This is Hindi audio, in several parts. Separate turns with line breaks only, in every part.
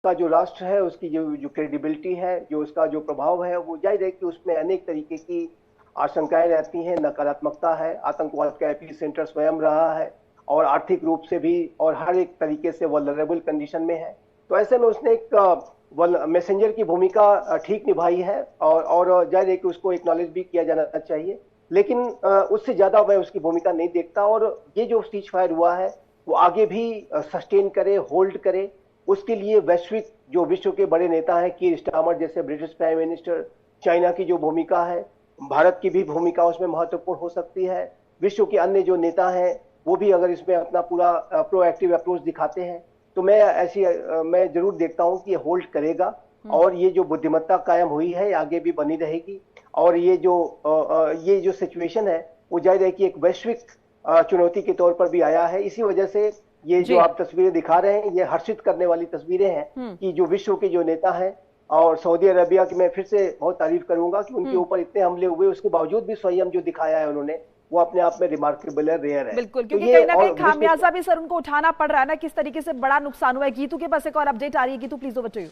का जो राष्ट्र है उसकी जो जो क्रेडिबिलिटी है, जो उसका जो प्रभाव है, वो जाहिर है कि उसमें अनेक तरीके की आशंकाएं रहती हैं, नकारात्मकता है। आतंकवाद का एपी सेंटर स्वयं रहा है और आर्थिक रूप से भी और हर एक तरीके से वल्नरेबल कंडीशन में है। तो ऐसे में उसने एक मैसेंजर की भूमिका ठीक निभाई है और जाहिर है कि उसको एक्नॉलेज भी किया जाना चाहिए। लेकिन उससे ज्यादा मैं उसकी भूमिका नहीं देखता। और ये जो सीज फायर हुआ है वो आगे भी सस्टेन करे, होल्ड करे, उसके लिए वैश्विक जो विश्व के बड़े नेता हैं, कीर स्टारमर जैसे ब्रिटिश प्राइम मिनिस्टर, चाइना की जो भूमिका है, भारत की भी भूमिका उसमें महत्वपूर्ण हो सकती है। विश्व के अन्य जो नेता हैं वो भी अगर इसमें अपना पूरा प्रोएक्टिव अप्रोच दिखाते हैं तो मैं जरूर देखता हूं कि ये होल्ड करेगा और ये जो बुद्धिमत्ता कायम हुई है आगे भी बनी रहेगी। और ये जो सिचुएशन है वो जाहिर है कि एक वैश्विक चुनौती के तौर पर भी आया है। इसी वजह से ये जो
जी।
आप तस्वीरें दिखा रहे हैं ये हर्षित करने वाली तस्वीरें हैं कि जो विश्व के जो नेता हैं, और सऊदी अरबिया की मैं फिर से बहुत तारीफ करूंगा कि उनके ऊपर इतने हमले हुए उसके बावजूद भी संयम जो दिखाया है उन्होंने, वो अपने आप में रिमार्केबल है, रेयर है।
बिल्कुल,
तो
क्योंकि
ये
कहीं ना कहीं
और
खामियाजा भी सर उनको उठाना पड़ रहा है ना, किस तरीके से बड़ा नुकसान हुआ है। गीतू के पास एक और अपडेट आ रही है, Geetu please over to you.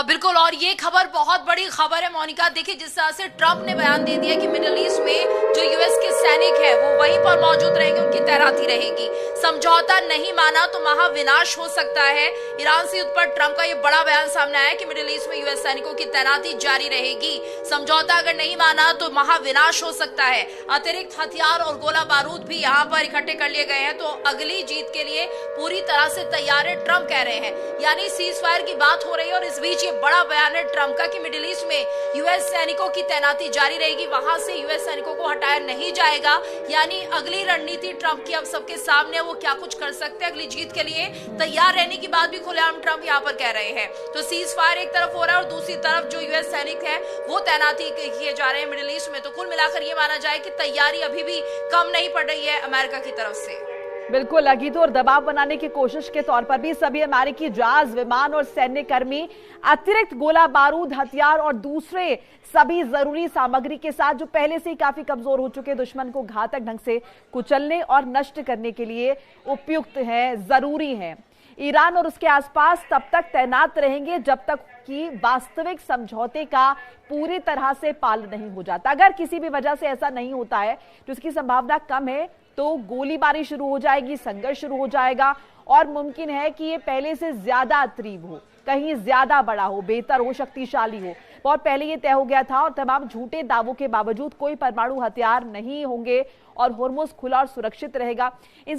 बिल्कुल, और ये खबर बहुत बड़ी खबर है मोनिका। देखिए, जिस तरह से ट्रंप ने बयान दे दिया कि मिडिल ईस्ट में जो यूएस के सैनिक है वो वहीं पर मौजूद रहेंगे, उनकी तैनाती रहेगी। समझौता नहीं माना तो महाविनाश हो सकता है। ईरान से युद्ध पर ट्रंप का ये बड़ा बयान सामने आया कि मिडिल ईस्ट में यूएस सैनिकों की तैनाती जारी रहेगी। समझौता अगर नहीं माना तो महाविनाश हो सकता है। अतिरिक्त हथियार और गोला बारूद भी यहाँ पर इकट्ठे कर लिए गए हैं, तो अगली जीत के लिए पूरी तरह से तैयार है, ट्रंप कह रहे हैं। यानी सीज फायर की बात हो रही है और इस बीच ये बड़ा बयान है ट्रंप का कि मिडिल ईस्ट में यूएस सैनिकों की तैनाती जारी रहेगी, वहां से यूएस सैनिकों को हटाया नहीं जाएगा। यानी अगली रणनीति ट्रंप की अब सबके सामने, वो क्या कुछ कर सकते हैं। अगली जीत के लिए तैयार रहने की बात भी खुलेआम ट्रंप यहाँ पर कह रहे हैं। तो सीज फायर एक तरफ हो रहा है और दूसरी तरफ जो यूएस सैनिक है वो तैनाती किए जा रहे हैं मिडिल ईस्ट में। तो कुल मिलाकर ये माना जाए कि तैयारी अभी भी कम नहीं पड़ रही है अमेरिका की तरफ से।
बिल्कुल लगी तो, और दबाव बनाने की कोशिश के तौर पर भी सभी अमेरिकी जहाज, विमान और सैन्य कर्मी अतिरिक्त गोला बारूद, हथियार और दूसरे सभी जरूरी सामग्री के साथ, जो पहले से ही काफी कमजोर हो चुके दुश्मन को घातक ढंग से कुचलने और नष्ट करने के लिए उपयुक्त हैं, जरूरी हैं। ईरान और उसके आसपास तब तक तैनात रहेंगे जब तक कि वास्तविक समझौते का पूरी तरह से पालन नहीं हो जाता। अगर किसी भी वजह से ऐसा नहीं होता है, जिसकी संभावना कम है, तो गोलीबारी शुरू हो जाएगी, संघर्ष शुरू हो जाएगा और मुमकिन है कि ये पहले से ज्यादा तीव्र हो, कहीं ज्यादा बड़ा हो, बेहतर हो, शक्तिशाली हो। बहुत पहले ये तय हो गया था और तमाम झूठे दावों के बावजूद कोई परमाणु हथियार नहीं होंगे और होर्मुज खुला और सुरक्षित रहेगा।